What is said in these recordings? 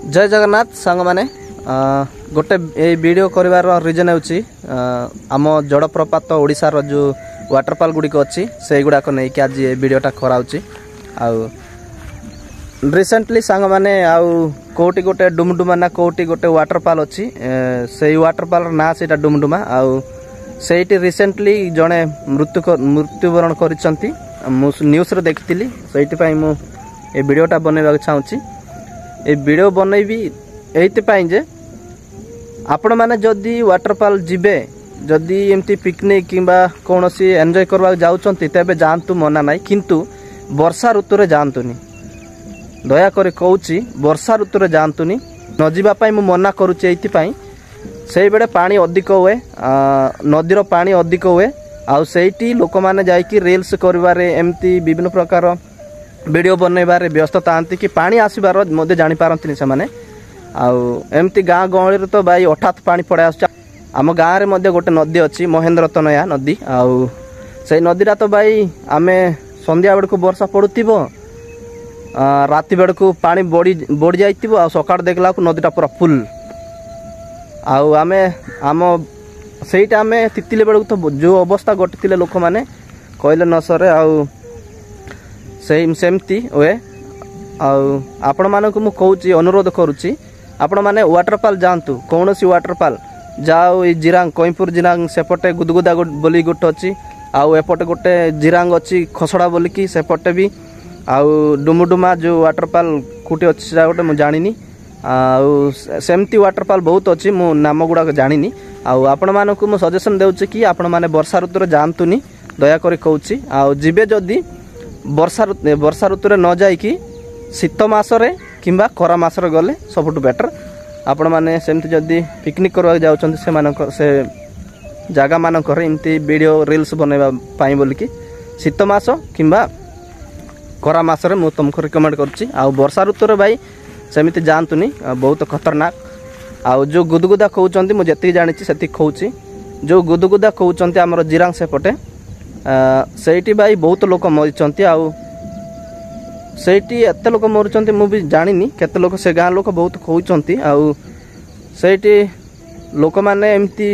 जय जगन्नाथ सांग माने गोटे ये वीडियो करिवार रीजन होची आम जड़प्रपात ओडिशार जो वाटरफॉल गुड़िक अच्छी से गुड़ाक नहीं कि आज ये वीडियोटा कराऊँगी आउ रिसेंटली सांग माने आउ कोटी गोटे डुमडुमा ना कोटी गोटे वाटरफॉल अच्छी से वाटरफॉल ना से डुमडुमा आउ सेठी रिसेंटली जड़े मृत्युवरण करिसंती न्यूज़ रे देखिली सेठी मु ए वीडियोटा बनैबा चाहूँगी ए वीडियो बनैबी एइतिपाई जे आपण माने जदि वाटरफॉल जिबे जदि एमती पिकनिक किंबा कोनोसी एन्जॉय करवा जाउचंती तेबे जानतु मना नाही किंतु वर्षा ऋतु रे जानतुनी दया करे कहूची वर्षा ऋतु रे जानतुनी न जिबा पई मु मना करूची एइतिपाई सेई बेडे पानी अधिक हुए नदीर पानी अधिक हुए आउ सेठी लोक माने जाई कि रील्स करबारे एमती विभिन्न प्रकार वीडियो बनैबारे व्यस्त थांती कि पानी आसीबार मध्य जानि पारंतिनी से माने आउ एमती गाँ गहली तो भाई हठात पानी पड़े आस आम गाँव में मध्य गोटे नदी अच्छी महेंद्र तनया नदी आउ से नदीटा तो भाई आमे संध्या बेड़ को वर्षा पड़ुथिबो राति बेड़ को पानी बढ़ी जाइथिबो आ सकाळ देखला को नदीटा पूरा फुल आउ आमे आम सेटा आमे तितिले बेड़ तो जो अवस्था घटिथिले लोक माने कहले न सरे आउ सेमती हुए आपण मानक मु कहूची अनुरोध करुची आपण माने वाटरफॉल जानतु कौन सी वाटरफॉल जाओ जिरांग कईपुर जिरांग सेपटे गुदगुदा बोली गोटे अच्छी आउ एपटे गोटे जिरांग अच्छी खसड़ा बोलिकी सेपटे भी आउ डुमुडुमा जो वाटरफॉल कोटी अच्छी गोटे मुझे जानी आउ सेमती वाटरफॉल बहुत अच्छी मु नाम गुड़ाक जानी आउ आपण मानक मु सजेशन देउची कि आपण माने वर्षा ऋतु जानतुनी दया करी कहूची आउ जिबे जदी वर्षा ऋतु रे न जाई कि शीत मासरे किंबा खरा मासरे गले सबुठ बेटर आपण माने सेमती जदी पिकनिक करवा जाउछन से जगह मानकर एमती वीडियो रील्स बनैबा पाई बोल कि शीत मास किंबा खरा मासरे मु तुमको रिकमेंड करछि आ वर्षा ऋतु रे भाई सेमती जानतुनी बहुत खतरनाक आ जो गुदगुदा कहउचंती मु जति जानि छि सेति कहउछि जो गुदगुदा कहउचंती हमर जिरांग सेपटे सेठी भाई बहुत लोक मरीचंती आउ सेठी एत लोक मरुचंती मु भी जानिनी केते लोक से गाँ लोक बहुत कहउचंती आउ सेठी लोक माने एमती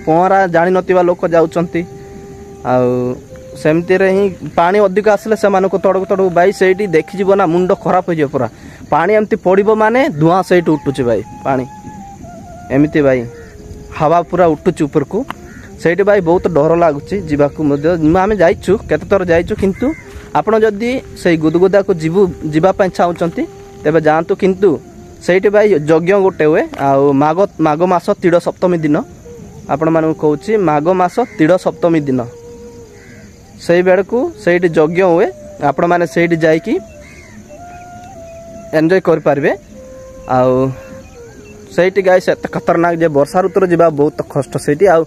पहरा जानि नतिबा लोक जाउचंती आउ सेमती रे ही पानी अधिक आसले से मानको तड़क भाई सेठी देखि जीवो ना मुंड खराब हो जे पूरा पानी एमती पड़िबो माने धुआं सेठी उठुची भाई पानी एमती भाई हवा पूरा उठुची ऊपर को सेठी भाई बहुत डर लगुच जीवाकू आम जाइचु केते थर जाइचु किंतु आपण जदि से गुदगुदा को जीवाई चाहते तेबे जातु किंतु सेठी भाई यज्ञ गोटे हुए माघ मास तीड़ सप्तमी दिन आपण मान कहूँ माघ मास तीड़ सप्तमी दिन से बेड़ को सेठी यज्ञ हुए आपण मैंने सेठी जाइकी एंजॉय कर पारे आउ सेठी गाय से खतरनाक जे वर्षा ऋतु जीवा बहुत कष्ट सेठी आ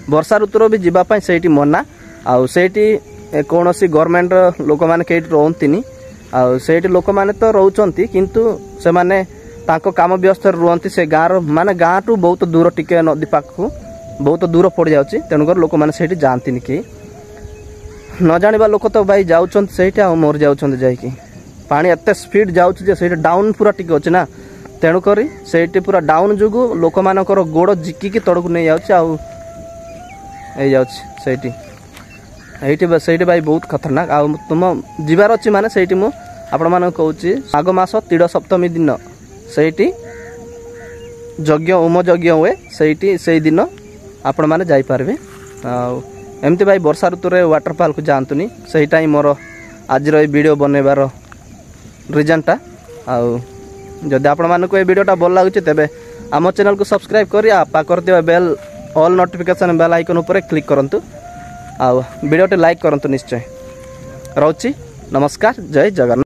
वर्षा ऋतु भी जीवाई सेठी मना आउ सेठी कौन सी गवर्नमेंट लोक मैंने कहीं रोहतनी आउ सेठी लोक मैंने तो रोचंती किंतु से माने ताको काम व्यस्त रुहंती से गाँव माने गाँ टू बहुत दूर टिके नदी पाखु बहुत दूर पड़ जाउची तेणुकर लोक मैंने सेठी जानती कि न जानिबा लोक तो भाई जाउचंती सेठी आ मर जाउचंती जाइकी पानी एते स्पीड जाउची जे सेठी डाउन पूरा टिके अछि ना तेणुकर सेठी पूरा डाउन जुगु लोक मानकर गोड़ जिक्की तड़कू नहीं जाउची आउ ए जाउची सेठी सेठी भाई बहुत खतरनाक आ तुम जीवार अच्छी माने सेठी मु आपण मान कहूँ माघ मास तीड़ सप्तमी दिन सेठी यज्ञ होम यज्ञ हुए सेठी से दिन आपण मैंने जापारे एमती भाई वर्षा ऋतु रे वाटरफॉल को जानतुनी सेटा ही मोर आज वीडियो बनैबार रिजनटा आउ जदि आपण मानक ए वीडियोटा भल लगुच तेबे आम चैनल को सब्सक्राइब करी पाकर bell all notification bell icon ऊपर क्लिक करंतु आ वीडियोटे लाइक करंतु निश्चय। रहउची नमस्कार जय जगन्नाथ।